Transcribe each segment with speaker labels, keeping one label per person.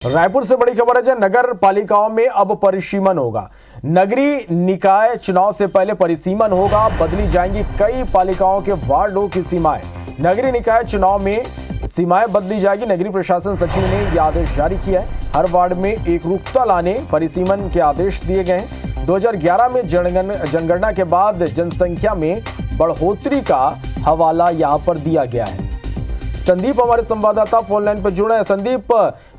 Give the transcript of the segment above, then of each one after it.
Speaker 1: रायपुर से बड़ी खबर है जहां नगर पालिकाओं में अब परिसीमन होगा। नगरीय निकाय चुनाव से पहले परिसीमन होगा, बदली जाएंगी कई पालिकाओं के वार्डों की सीमाएं। नगरीय निकाय चुनाव में सीमाएं बदली जाएगी। नगरीय प्रशासन सचिव ने यह आदेश जारी किया है। हर वार्ड में एकरूपता लाने परिसीमन के आदेश दिए गए हैं। 2011 में जनगणना के बाद जनसंख्या में बढ़ोतरी का हवाला यहाँ पर दिया गया है। संदीप हमारे संवाददाता फोन लाइन पर जुड़े हैं। संदीप,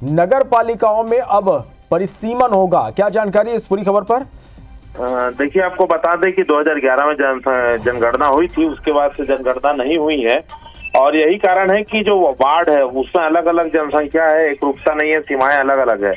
Speaker 1: नगर पालिकाओं में अब परिसीमन होगा, क्या जानकारी है इस पूरी खबर पर?
Speaker 2: देखिए, आपको बता दें कि 2011 में जनगणना हुई थी, उसके बाद से जनगणना नहीं हुई है और यही कारण है कि जो वार्ड है उसमें अलग अलग जनसंख्या है, एकरूपता नहीं है, सीमाएं अलग अलग है।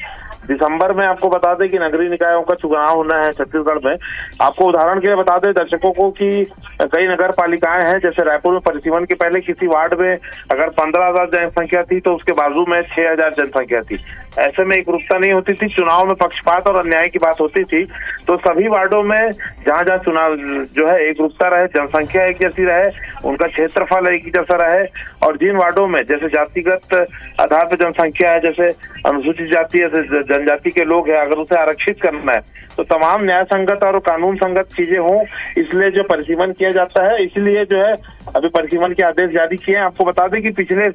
Speaker 2: दिसंबर में आपको बता दें कि नगरीय निकायों का चुनाव होना है छत्तीसगढ़ में। आपको उदाहरण के लिए बता दें दर्शकों को कि कई नगर पालिकाएं हैं, जैसे रायपुर में परिसीमन के पहले किसी वार्ड में अगर 15,000 जनसंख्या थी तो उसके बाजू में 6,000 जनसंख्या थी। ऐसे में एकरूपता नहीं होती थी, चुनाव में पक्षपात और अन्याय की बात होती थी। तो सभी वार्डों में जहाँ जहाँ चुनाव जो है एकरूपता रहे, जनसंख्या एक जैसी रहे, उनका क्षेत्रफल एक जैसा रहे और जिन वार्डों में जैसे जातिगत आधार पर जनसंख्या है, जैसे अनुसूचित जाति है, जनजाति के लोग हैं, अगर उसे आरक्षित करना है तो तमाम न्याय संगत और कानून संगत चीजें हों, इसलिए जो परिसीमन किया जाता है। इसलिए जो है अभी परिसीमन के आदेश जारी किए हैं। आपको बता दें कि पिछले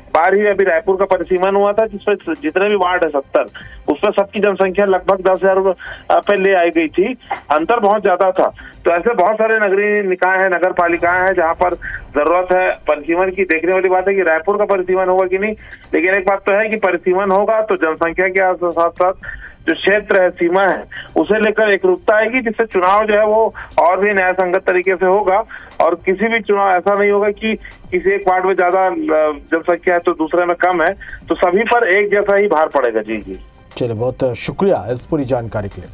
Speaker 2: बार ही अभी रायपुर का परिसीमन हुआ था, जिसमें जितने भी वार्ड है 70, उसमें सबकी जनसंख्या लगभग 10,000 पे ले आई गई थी। अंतर बहुत ज्यादा था। तो ऐसे बहुत सारे नगरीय निकाय है, नगर पालिकाएं हैं जहाँ पर जरूरत है परिसीमन की। देखने वाली बात है कि रायपुर का परिसीमन होगा कि नहीं, लेकिन एक बात तो है कि परिसीमन होगा तो जनसंख्या के साथ साथ जो क्षेत्र है, सीमा है, उसे लेकर एकरूपता आएगी, जिससे चुनाव जो है वो और भी न्याय संगत तरीके से होगा और किसी भी चुनाव ऐसा नहीं होगा कि किसी एक वार्ड में ज्यादा जनसंख्या है तो दूसरे में कम है, तो सभी पर एक जैसा ही भार पड़ेगा। जी।
Speaker 1: चलिए, बहुत शुक्रिया इस पूरी जानकारी के लिए।